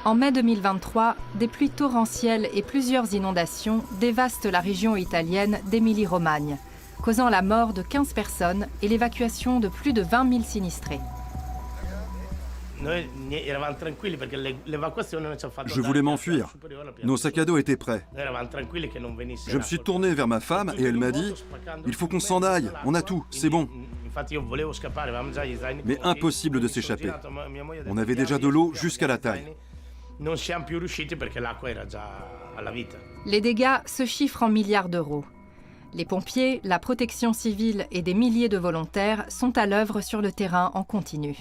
En mai 2023, des pluies torrentielles et plusieurs inondations dévastent la région italienne d'Émilie-Romagne, causant la mort de 15 personnes et l'évacuation de plus de 20 000 sinistrés. Je voulais m'enfuir. Nos sacs à dos étaient prêts. Je me suis tourné vers ma femme et elle m'a dit « Il faut qu'on s'en aille, on a tout, c'est bon ». Mais impossible de s'échapper. On avait déjà de l'eau jusqu'à la taille. Les dégâts se chiffrent en milliards d'euros. Les pompiers, la protection civile et des milliers de volontaires sont à l'œuvre sur le terrain en continu.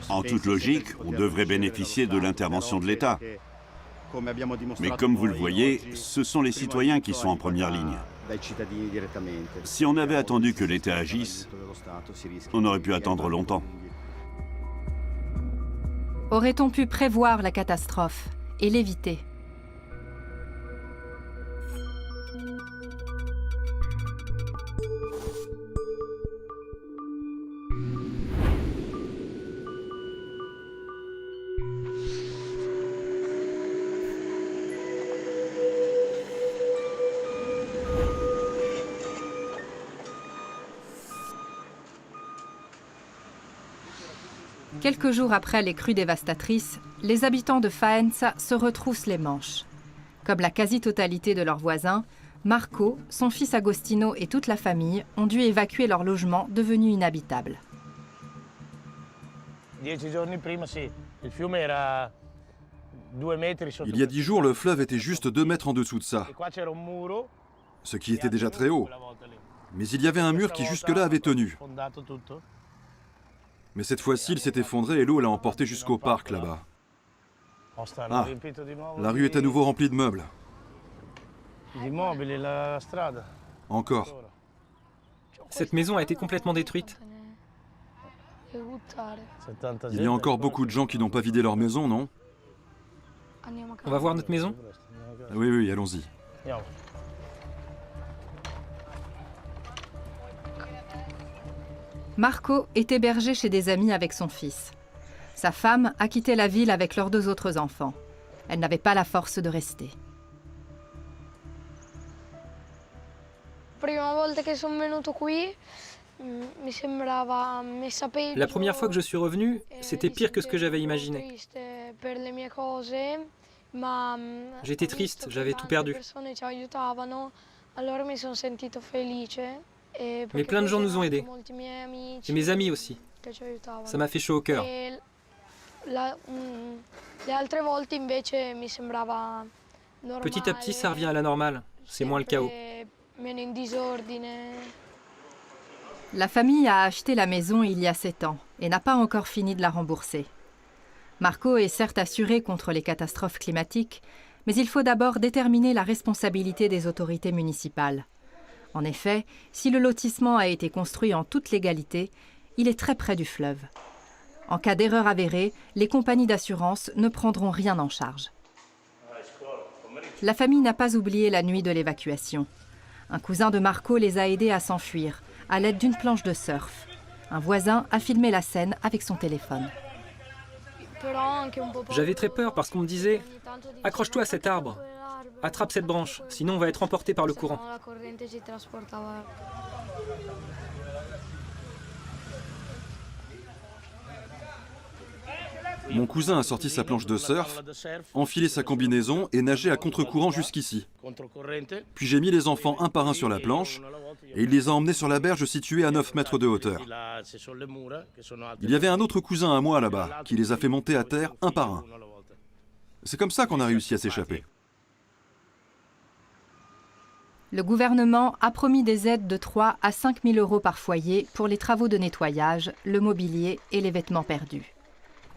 En toute logique, on devrait bénéficier de l'intervention de l'État. Mais comme vous le voyez, ce sont les citoyens qui sont en première ligne. Si on avait attendu que l'État agisse, on aurait pu attendre longtemps. Aurait-on pu prévoir la catastrophe et l'éviter ? Quelques jours après les crues dévastatrices, les habitants de Faenza se retroussent les manches. Comme la quasi-totalité de leurs voisins, Marco, son fils Agostino et toute la famille ont dû évacuer leur logement devenu inhabitable. Il y a 10 jours, le fleuve était juste 2 mètres en dessous de ça, ce qui était déjà très haut. Mais il y avait un mur qui jusque-là avait tenu. Mais cette fois-ci, il s'est effondré et l'eau l'a emporté jusqu'au parc là-bas. Ah, la rue est à nouveau remplie de meubles. Encore. Cette maison a été complètement détruite. Il y a encore beaucoup de gens qui n'ont pas vidé leur maison, non? On va voir notre maison? Oui, oui, allons-y. Marco est hébergé chez des amis avec son fils. Sa femme a quitté la ville avec leurs 2 autres enfants. Elle n'avait pas la force de rester. La première fois que je suis revenu, c'était pire que ce que j'avais imaginé. J'étais triste, j'avais tout perdu. Mais plein de gens nous ont aidés. Et mes amis aussi. Ça m'a fait chaud au cœur. Petit à petit, ça revient à la normale. C'est moins le chaos. La famille a acheté la maison il y a 7 ans et n'a pas encore fini de la rembourser. Marco est certes assuré contre les catastrophes climatiques, mais il faut d'abord déterminer la responsabilité des autorités municipales. En effet, si le lotissement a été construit en toute légalité, il est très près du fleuve. En cas d'erreur avérée, les compagnies d'assurance ne prendront rien en charge. La famille n'a pas oublié la nuit de l'évacuation. Un cousin de Marco les a aidés à s'enfuir, à l'aide d'une planche de surf. Un voisin a filmé la scène avec son téléphone. J'avais très peur parce qu'on me disait « Accroche-toi à cet arbre, attrape cette branche, sinon on va être emporté par le courant. » Mon cousin a sorti sa planche de surf, enfilé sa combinaison et nagé à contre-courant jusqu'ici. Puis j'ai mis les enfants un par un sur la planche et il les a emmenés sur la berge située à 9 mètres de hauteur. Il y avait un autre cousin à moi là-bas qui les a fait monter à terre un par un. C'est comme ça qu'on a réussi à s'échapper. Le gouvernement a promis des aides de 3 à 5 000 euros par foyer pour les travaux de nettoyage, le mobilier et les vêtements perdus.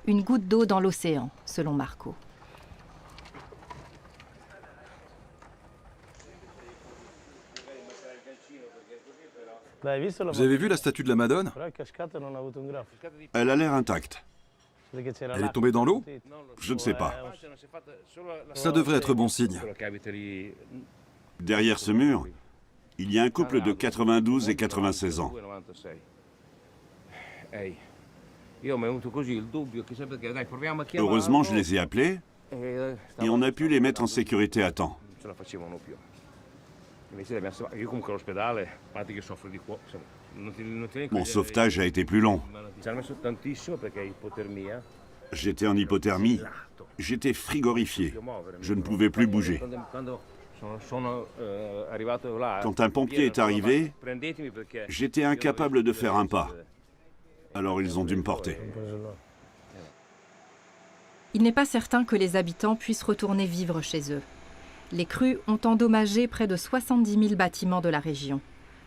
Une goutte d'eau dans l'océan, selon Marco. Vous avez vu la statue de la Madone? Elle a l'air intacte. Elle est tombée dans l'eau? Je ne sais pas. Ça devrait être bon signe. Derrière ce mur, il y a un couple de 92 et 96 ans. Heureusement, je les ai appelés et on a pu les mettre en sécurité à temps. Mon sauvetage a été plus long. J'étais en hypothermie. J'étais frigorifié. Je ne pouvais plus bouger. Quand un pompier est arrivé, j'étais incapable de faire un pas. Alors ils ont dû me porter. Il n'est pas certain que les habitants puissent retourner vivre chez eux. Les crues ont endommagé près de 70 000 bâtiments de la région.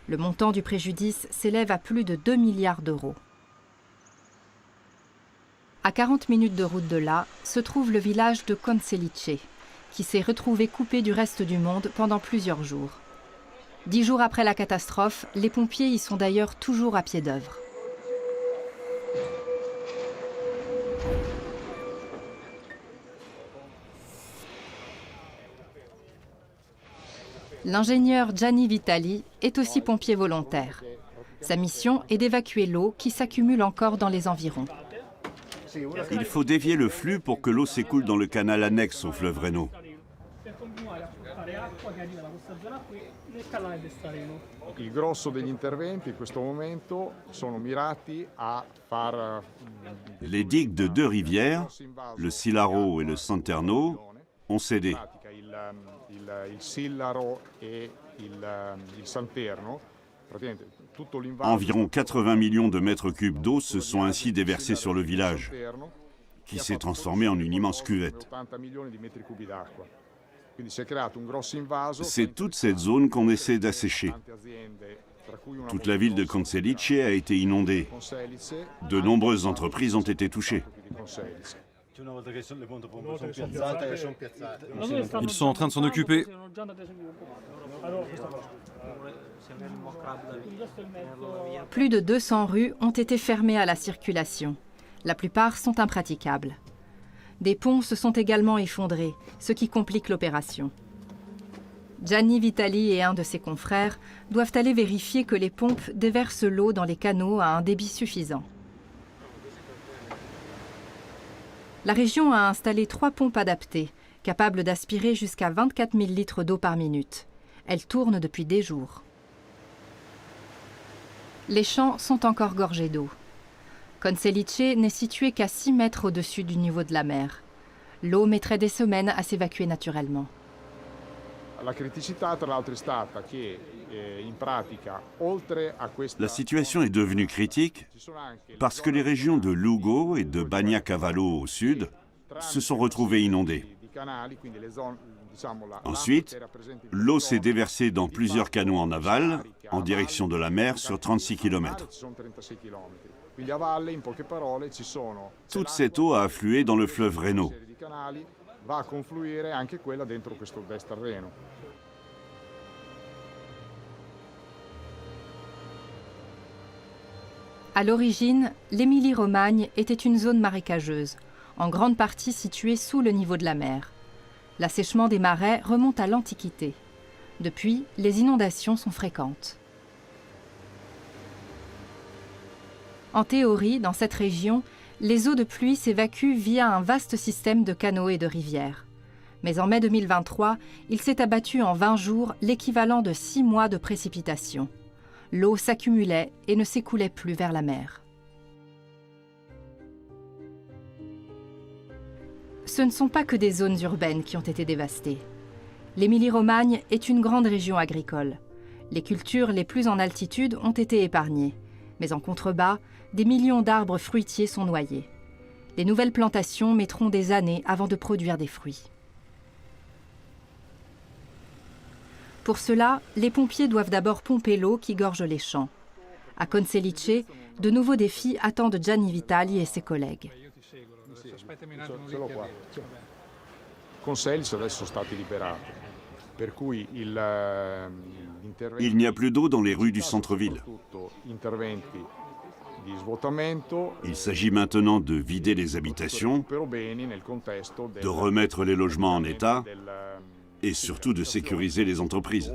Le montant du préjudice s'élève à plus de 2 milliards d'euros. À 40 minutes de route de là, se trouve le village de Conselice, qui s'est retrouvé coupé du reste du monde pendant plusieurs jours. 10 jours après la catastrophe, les pompiers y sont d'ailleurs toujours à pied d'œuvre. L'ingénieur Gianni Vitali est aussi pompier volontaire. Sa mission est d'évacuer l'eau qui s'accumule encore dans les environs. Il faut dévier le flux pour que l'eau s'écoule dans le canal annexe au fleuve Reno. Il grosso degli interventi in questo momento sono mirati a far. Les digues de deux rivières, le Silaro et le Santerno, ont cédé. Il Sillaro e il Santerno, praticamente tutto l'invaso. Environ 80 millions de mètres cubes d'eau se sont ainsi déversés sur le village, qui s'est transformé en une immense cuvette. C'est toute cette zone qu'on essaie d'assécher. Toute la ville de Conselice a été inondée. De nombreuses entreprises ont été touchées. Ils sont en train de s'en occuper. Plus de 200 rues ont été fermées à la circulation. La plupart sont impraticables. Des ponts se sont également effondrés, ce qui complique l'opération. Gianni Vitali et un de ses confrères doivent aller vérifier que les pompes déversent l'eau dans les canaux à un débit suffisant. La région a installé 3 pompes adaptées, capables d'aspirer jusqu'à 24 000 litres d'eau par minute. Elles tournent depuis des jours. Les champs sont encore gorgés d'eau. Conselice n'est situé qu'à 6 mètres au-dessus du niveau de la mer. L'eau mettrait des semaines à s'évacuer naturellement. La situation est devenue critique parce que les régions de Lugo et de Bagnacavallo au sud se sont retrouvées inondées. Ensuite, l'eau s'est déversée dans plusieurs canaux en aval, en direction de la mer sur 36 km. Toute cette eau a afflué dans le fleuve Reno. À l'origine, l'Émilie-Romagne était une zone marécageuse, en grande partie située sous le niveau de la mer. L'assèchement des marais remonte à l'Antiquité. Depuis, les inondations sont fréquentes. En théorie, dans cette région, les eaux de pluie s'évacuent via un vaste système de canaux et de rivières. Mais en mai 2023, il s'est abattu en 20 jours l'équivalent de 6 mois de précipitations. L'eau s'accumulait et ne s'écoulait plus vers la mer. Ce ne sont pas que des zones urbaines qui ont été dévastées. L'Émilie-Romagne est une grande région agricole. Les cultures les plus en altitude ont été épargnées. Mais en contrebas, des millions d'arbres fruitiers sont noyés. Les nouvelles plantations mettront des années avant de produire des fruits. Pour cela, les pompiers doivent d'abord pomper l'eau qui gorge les champs. À Conselice, de nouveaux défis attendent Gianni Vitali et ses collègues. Il n'y a plus d'eau dans les rues du centre-ville. Il s'agit maintenant de vider les habitations, de remettre les logements en état et surtout de sécuriser les entreprises.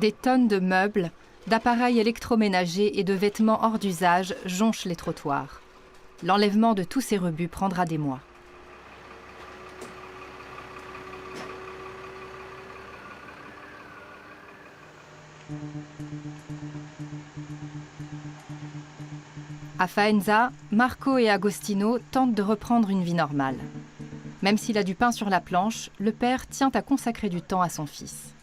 Des tonnes de meubles, d'appareils électroménagers et de vêtements hors d'usage jonchent les trottoirs. L'enlèvement de tous ces rebuts prendra des mois. À Faenza, Marco et Agostino tentent de reprendre une vie normale. Même s'il a du pain sur la planche, le père tient à consacrer du temps à son fils.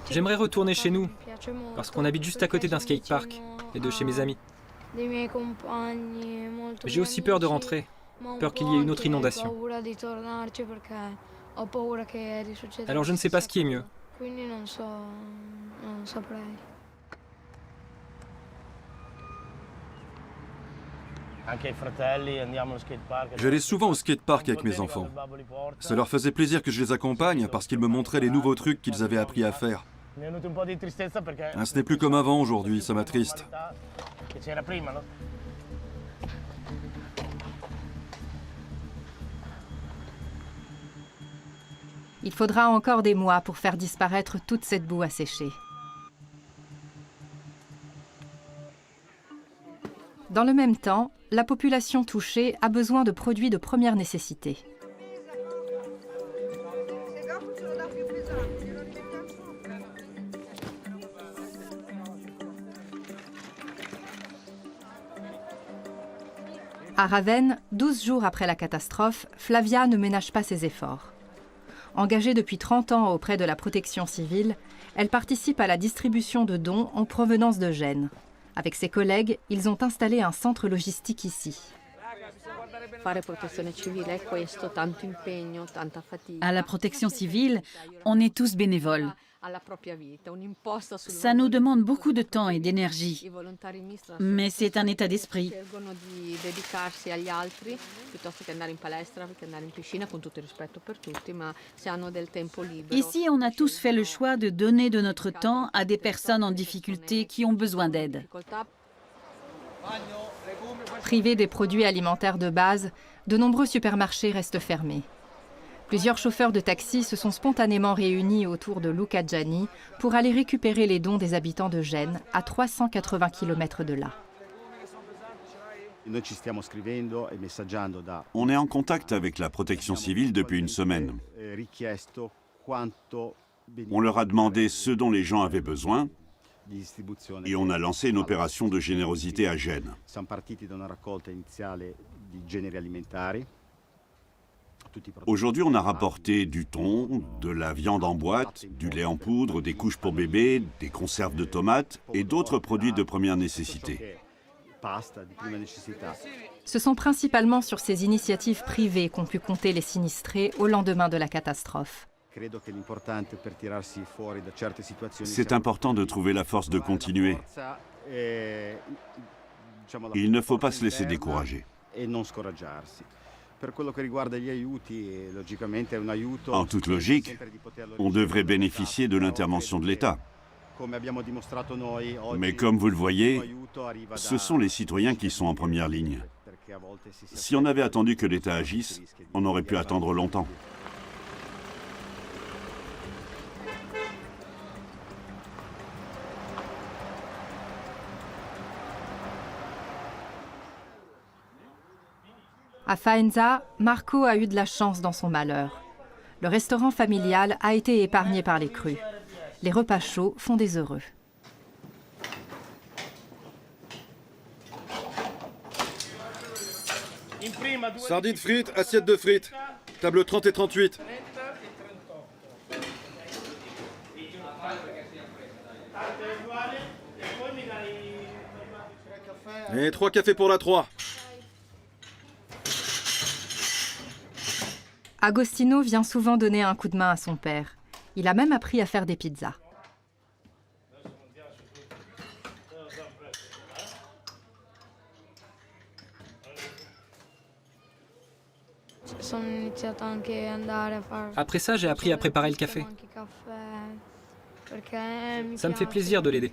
J'aimerais retourner chez nous, parce qu'on habite juste à côté d'un skatepark et de chez mes amis. J'ai aussi peur de rentrer, peur qu'il y ait une autre inondation. Alors je ne sais pas ce qui est mieux. J'allais souvent au skatepark avec mes enfants. Ça leur faisait plaisir que je les accompagne parce qu'ils me montraient les nouveaux trucs qu'ils avaient appris à faire. Ce n'est plus comme avant aujourd'hui, ça m'attriste. Il faudra encore des mois pour faire disparaître toute cette boue asséchée. Dans le même temps, la population touchée a besoin de produits de première nécessité. À Ravenne, 12 jours après la catastrophe, Flavia ne ménage pas ses efforts. Engagée depuis 30 ans auprès de la protection civile, elle participe à la distribution de dons en provenance de Gênes. Avec ses collègues, ils ont installé un centre logistique ici. À la protection civile, on est tous bénévoles. Ça nous demande beaucoup de temps et d'énergie, mais c'est un état d'esprit. Ici, on a tous fait le choix de donner de notre temps à des personnes en difficulté qui ont besoin d'aide. Privés des produits alimentaires de base, de nombreux supermarchés restent fermés. Plusieurs chauffeurs de taxi se sont spontanément réunis autour de Luca Gianni pour aller récupérer les dons des habitants de Gênes, à 380 km de là. On est en contact avec la protection civile depuis une semaine. On leur a demandé ce dont les gens avaient besoin et on a lancé une opération de générosité à Gênes. Aujourd'hui, on a rapporté du thon, de la viande en boîte, du lait en poudre, des couches pour bébés, des conserves de tomates et d'autres produits de première nécessité. Ce sont principalement sur ces initiatives privées qu'ont pu compter les sinistrés au lendemain de la catastrophe. C'est important de trouver la force de continuer. Il ne faut pas se laisser décourager. En toute logique, on devrait bénéficier de l'intervention de l'État. Mais comme vous le voyez, ce sont les citoyens qui sont en première ligne. Si on avait attendu que l'État agisse, on aurait pu attendre longtemps. À Faenza, Marco a eu de la chance dans son malheur. Le restaurant familial a été épargné par les crues. Les repas chauds font des heureux. Sardines frites, assiette de frites. Table 30 et 38. Et 3 cafés pour la 3. Agostino vient souvent donner un coup de main à son père. Il a même appris à faire des pizzas. Après ça, j'ai appris à préparer le café. Ça me fait plaisir de l'aider.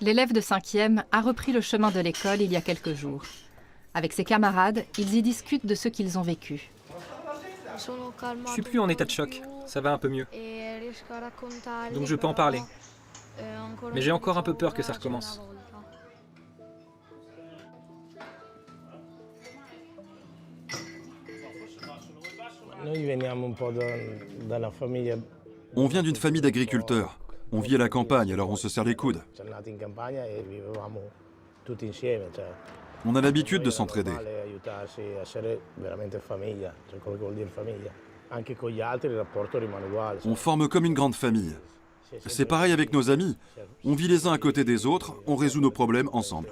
L'élève de 5e a repris le chemin de l'école il y a quelques jours. Avec ses camarades, ils y discutent de ce qu'ils ont vécu. Je suis plus en état de choc, ça va un peu mieux. Donc je peux en parler. Mais j'ai encore un peu peur que ça recommence. On vient d'une famille d'agriculteurs. On vit à la campagne, alors on se serre les coudes. On a l'habitude de s'entraider. On forme comme une grande famille. C'est pareil avec nos amis. On vit les uns à côté des autres, on résout nos problèmes ensemble.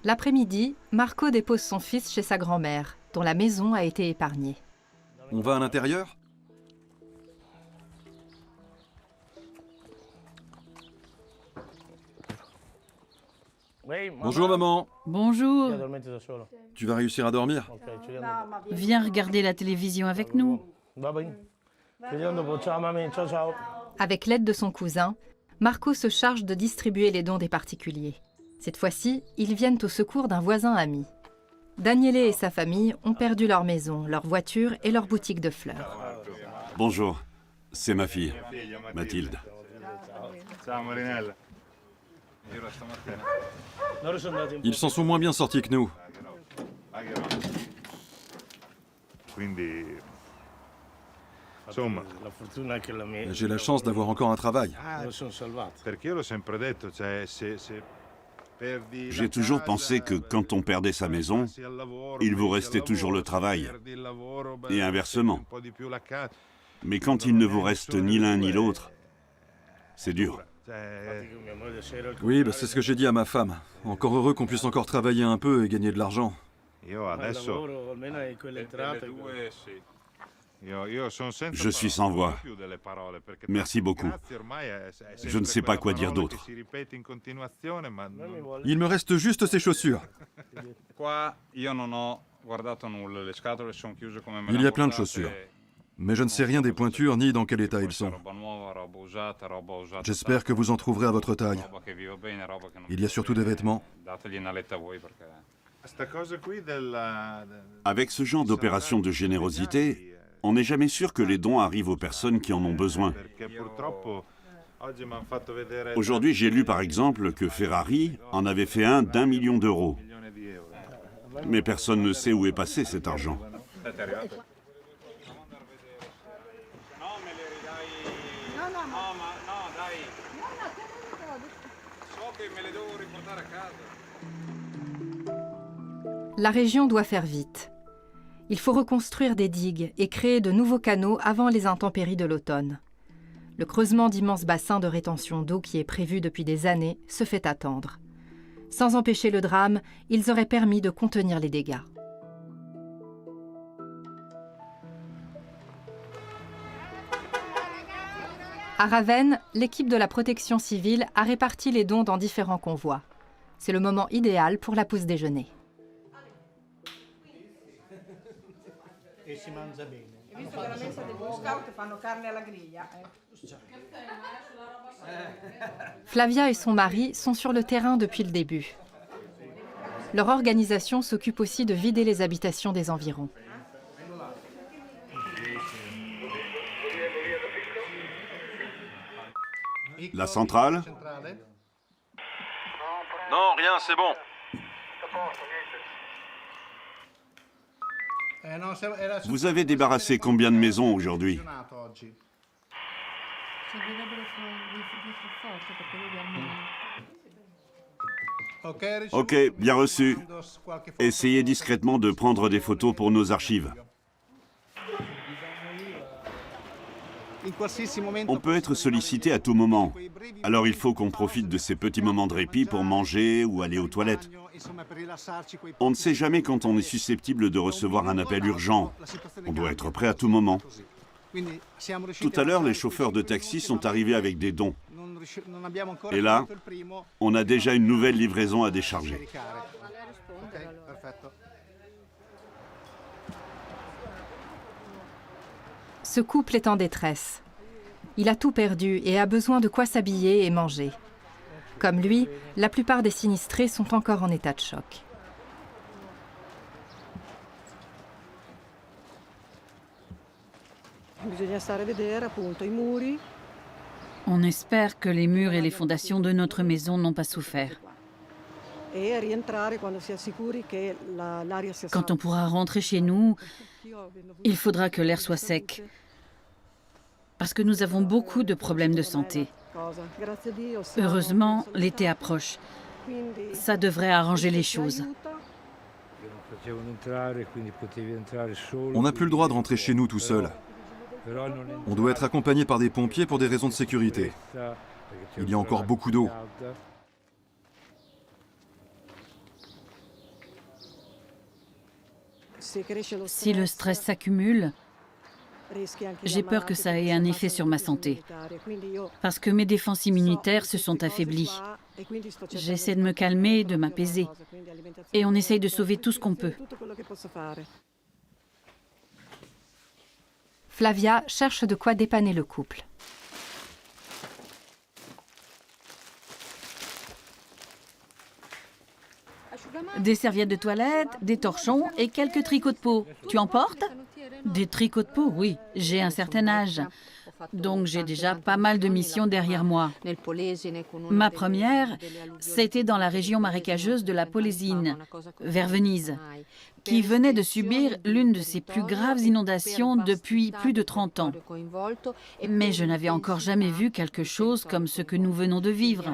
L'après-midi, Marco dépose son fils chez sa grand-mère, dont la maison a été épargnée. On va à l'intérieur ? Bonjour maman. Bonjour. Tu vas réussir à dormir ? Viens regarder la télévision avec nous. Avec l'aide de son cousin, Marco se charge de distribuer les dons des particuliers. Cette fois-ci, ils viennent au secours d'un voisin ami. Daniele et sa famille ont perdu leur maison, leur voiture et leur boutique de fleurs. Bonjour, c'est ma fille, Mathilde. Ils s'en sont moins bien sortis que nous. J'ai la chance d'avoir encore un travail. J'ai toujours pensé que quand on perdait sa maison, il vous restait toujours le travail, et inversement. Mais quand il ne vous reste ni l'un ni l'autre, c'est dur. Oui, c'est ce que j'ai dit à ma femme. Encore heureux qu'on puisse encore travailler un peu et gagner de l'argent. Je suis sans voix. Merci beaucoup. Je ne sais pas quoi dire d'autre. Il me reste juste ces chaussures. Il y a plein de chaussures. Mais je ne sais rien des pointures ni dans quel état ils sont. J'espère que vous en trouverez à votre taille. Il y a surtout des vêtements. Avec ce genre d'opération de générosité, on n'est jamais sûr que les dons arrivent aux personnes qui en ont besoin. Aujourd'hui, j'ai lu par exemple que Ferrari en avait fait un d'1 million d'euros. Mais personne ne sait où est passé cet argent. La région doit faire vite. Il faut reconstruire des digues et créer de nouveaux canaux avant les intempéries de l'automne. Le creusement d'immenses bassins de rétention d'eau qui est prévu depuis des années se fait attendre. Sans empêcher le drame, ils auraient permis de contenir les dégâts. À Ravenne, l'équipe de la protection civile a réparti les dons dans différents convois. C'est le moment idéal pour la pause déjeuner. Flavia et son mari sont sur le terrain depuis le début. Leur organisation s'occupe aussi de vider les habitations des environs. La centrale ? Non, rien, c'est bon. Vous avez débarrassé combien de maisons aujourd'hui? Ok, bien reçu. Essayez discrètement de prendre des photos pour nos archives. On peut être sollicité à tout moment, alors il faut qu'on profite de ces petits moments de répit pour manger ou aller aux toilettes. On ne sait jamais quand on est susceptible de recevoir un appel urgent. On doit être prêt à tout moment. Tout à l'heure, les chauffeurs de taxi sont arrivés avec des dons. Et là, on a déjà une nouvelle livraison à décharger. Ce couple est en détresse. Il a tout perdu et a besoin de quoi s'habiller et manger. Comme lui, la plupart des sinistrés sont encore en état de choc. On espère que les murs et les fondations de notre maison n'ont pas souffert. Quand on pourra rentrer chez nous, il faudra que l'air soit sec. Parce que nous avons beaucoup de problèmes de santé. Heureusement, l'été approche. Ça devrait arranger les choses. On n'a plus le droit de rentrer chez nous tout seul. On doit être accompagné par des pompiers pour des raisons de sécurité. Il y a encore beaucoup d'eau. Si le stress s'accumule, j'ai peur que ça ait un effet sur ma santé, parce que mes défenses immunitaires se sont affaiblies. J'essaie de me calmer, de m'apaiser, et on essaye de sauver tout ce qu'on peut. Flavia cherche de quoi dépanner le couple. Des serviettes de toilette, des torchons et quelques tricots de peau. Tu en portes? Des tricots de peau, oui. J'ai un certain âge. Donc j'ai déjà pas mal de missions derrière moi. Ma première, c'était dans la région marécageuse de la Polesine, vers Venise, qui venait de subir l'une de ses plus graves inondations depuis plus de 30 ans. Mais je n'avais encore jamais vu quelque chose comme ce que nous venons de vivre.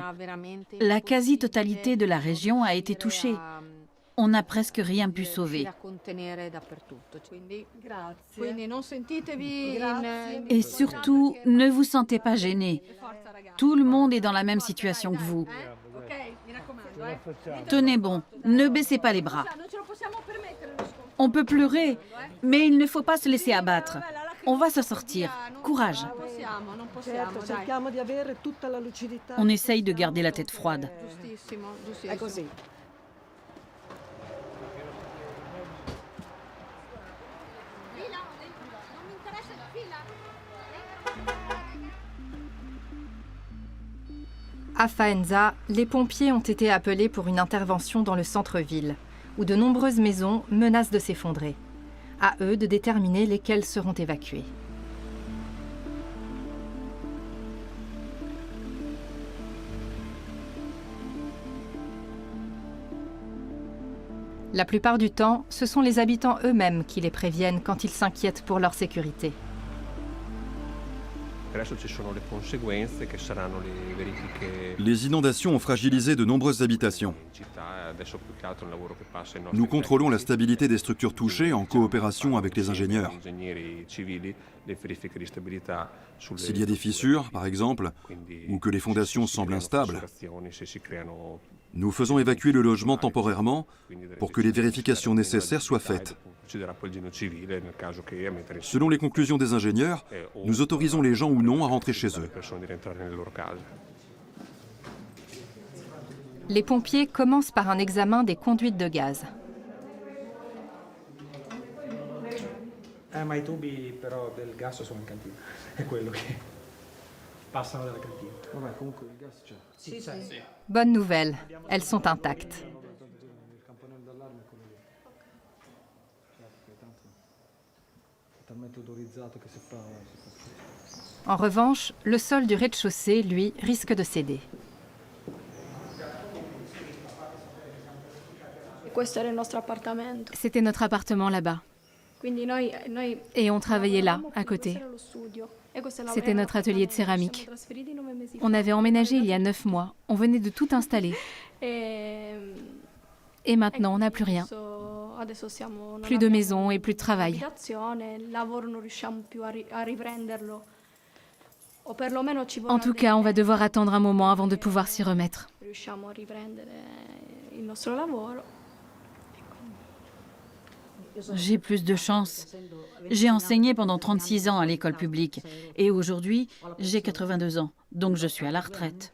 La quasi-totalité de la région a été touchée. On n'a presque rien pu sauver. Et surtout, ne vous sentez pas gênés. Tout le monde est dans la même situation que vous. Tenez bon, ne baissez pas les bras. On peut pleurer, mais il ne faut pas se laisser abattre. On va se sortir. Courage. On essaye de garder la tête froide. À Faenza, les pompiers ont été appelés pour une intervention dans le centre-ville, où de nombreuses maisons menacent de s'effondrer. À eux de déterminer lesquelles seront évacuées. La plupart du temps, ce sont les habitants eux-mêmes qui les préviennent quand ils s'inquiètent pour leur sécurité. Les inondations ont fragilisé de nombreuses habitations. Nous contrôlons la stabilité des structures touchées en coopération avec les ingénieurs. S'il y a des fissures, par exemple, ou que les fondations semblent instables, nous faisons évacuer le logement temporairement pour que les vérifications nécessaires soient faites. Selon les conclusions des ingénieurs, nous autorisons les gens ou non à rentrer chez eux. Les pompiers commencent par un examen des conduites de gaz. Ma i tubi però del gas sono in cantina, è quello che passano dalla cantina. Vabbè, comunque il gas c'è. Sì, sì. Bonne nouvelle, elles sont intactes. Il campanello d'allarme è quello lì. È talmente odorizzato che se fa. En revanche, le sol du rez-de-chaussée, lui, risque de céder. C'était notre appartement là-bas. Et on travaillait là, à côté. C'était notre atelier de céramique. On avait emménagé il y a 9 mois. On venait de tout installer. Et maintenant, on n'a plus rien. Plus de maison et plus de travail. En tout cas, on va devoir attendre un moment avant de pouvoir s'y remettre. J'ai plus de chance. J'ai enseigné pendant 36 ans à l'école publique et aujourd'hui, j'ai 82 ans, donc je suis à la retraite.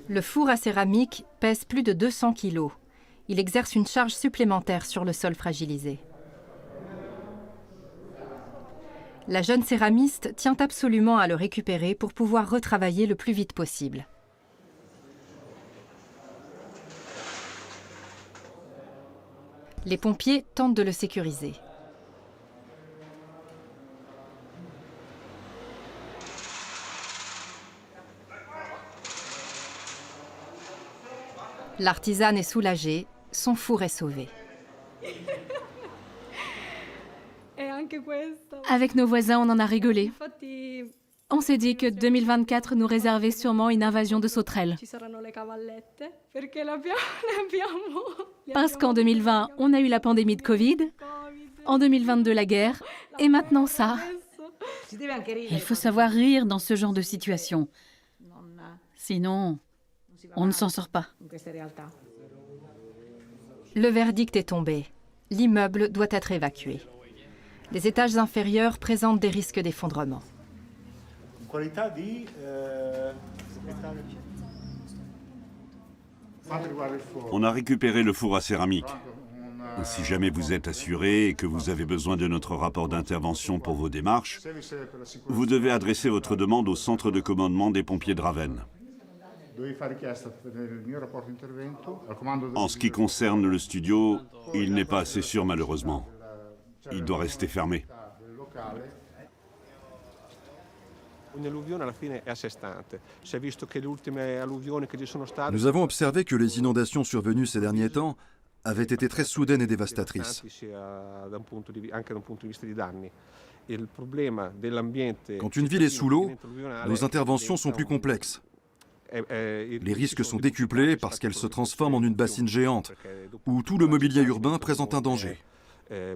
Le four à céramique pèse plus de 200 kilos. il exerce une charge supplémentaire sur le sol fragilisé. La jeune céramiste tient absolument à le récupérer pour pouvoir retravailler le plus vite possible. Les pompiers tentent de le sécuriser. L'artisane est soulagée, son four est sauvé. Avec nos voisins, on en a rigolé. On s'est dit que 2024 nous réservait sûrement une invasion de sauterelles. Parce qu'en 2020, on a eu la pandémie de Covid, en 2022 la guerre, et maintenant ça. Il faut savoir rire dans ce genre de situation. Sinon, on ne s'en sort pas. Le verdict est tombé. L'immeuble doit être évacué. Les étages inférieurs présentent des risques d'effondrement. On a récupéré le four à céramique. Si jamais vous êtes assuré et que vous avez besoin de notre rapport d'intervention pour vos démarches, vous devez adresser votre demande au centre de commandement des pompiers de Ravenne. En ce qui concerne le studio, il n'est pas assez sûr malheureusement. Il doit rester fermé. Nous avons observé que les inondations survenues ces derniers temps avaient été très soudaines et dévastatrices. Quand une ville est sous l'eau, nos interventions sont plus complexes. Les risques sont décuplés parce qu'elle se transforme en une bassine géante, où tout le mobilier urbain présente un danger. Une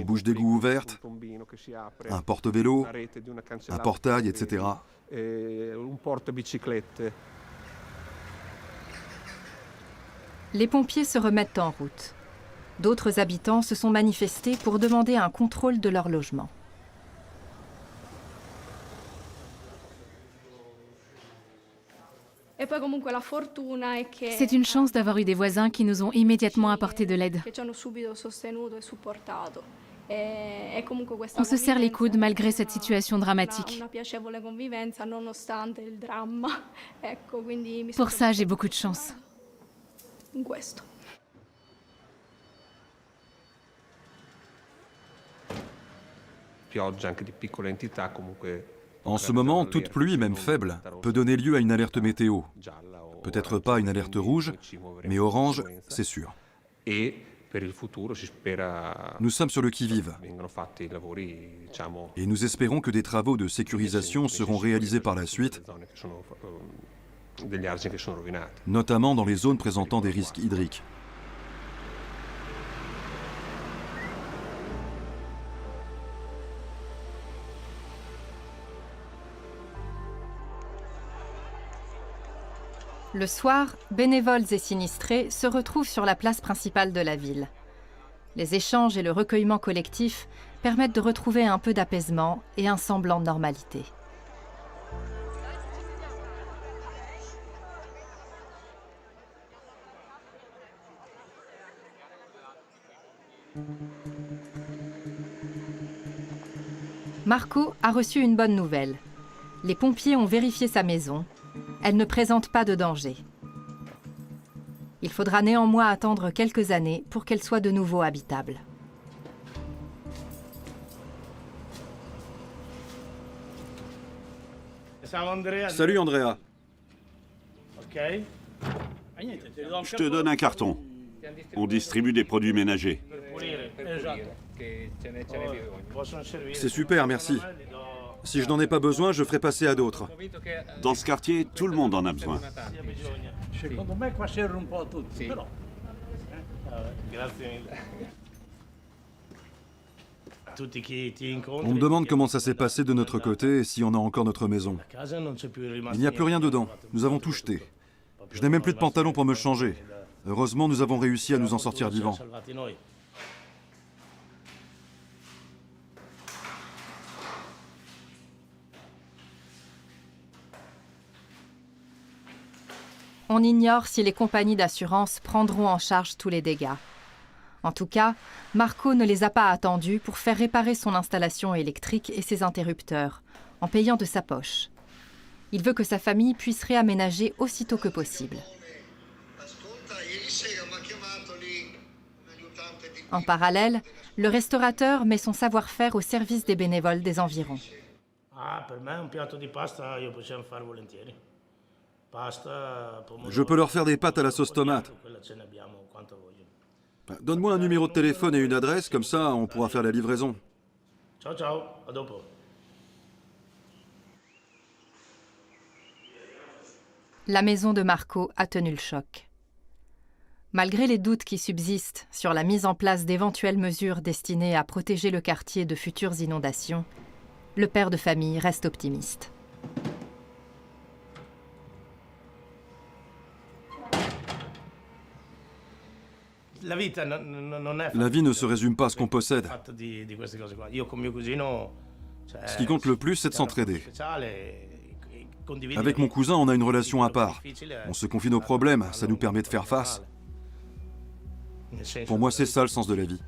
bouche d'égout ouverte, un porte-vélo, un portail, etc. Les pompiers se remettent en route. D'autres habitants se sont manifestés pour demander un contrôle de leur logement. C'est une chance d'avoir eu des voisins qui nous ont immédiatement apporté de l'aide. On se serre les coudes malgré cette situation dramatique. Pour ça, j'ai beaucoup de chance. En ce moment, toute pluie, même faible, peut donner lieu à une alerte météo. Peut-être pas une alerte rouge, mais orange, c'est sûr. Nous sommes sur le qui-vive. Et nous espérons que des travaux de sécurisation seront réalisés par la suite, notamment dans les zones présentant des risques hydriques. Le soir, bénévoles et sinistrés se retrouvent sur la place principale de la ville. Les échanges et le recueillement collectif permettent de retrouver un peu d'apaisement et un semblant de normalité. Marco a reçu une bonne nouvelle. Les pompiers ont vérifié sa maison. Elle ne présente pas de danger. Il faudra néanmoins attendre quelques années pour qu'elle soit de nouveau habitable. Salut Andrea. Je te donne un carton. On distribue des produits ménagers. C'est super, merci. Si je n'en ai pas besoin, je ferai passer à d'autres. Dans ce quartier, tout le monde en a besoin. On me demande comment ça s'est passé de notre côté et si on a encore notre maison. Il n'y a plus rien dedans. Nous avons tout jeté. Je n'ai même plus de pantalon pour me changer. Heureusement, nous avons réussi à nous en sortir vivants. On On ignore si les compagnies d'assurance prendront en charge tous les dégâts. En tout cas, Marco ne les a pas attendus pour faire réparer son installation électrique et ses interrupteurs, en payant de sa poche. Il veut que sa famille puisse réaménager aussitôt que possible. En parallèle, le restaurateur met son savoir-faire au service des bénévoles des environs. Je peux leur faire des pâtes à la sauce tomate. Donne-moi un numéro de téléphone et une adresse, comme ça on pourra faire la livraison. Ciao ciao, à dopo. La maison de Marco a tenu le choc. Malgré les doutes qui subsistent sur la mise en place d'éventuelles mesures destinées à protéger le quartier de futures inondations, le père de famille reste optimiste. La vie ne se résume pas à ce qu'on possède. Ce qui compte le plus, c'est de s'entraider. Avec mon cousin, on a une relation à part. On se confie nos problèmes, ça nous permet de faire face. Pour moi, c'est ça le sens de la vie.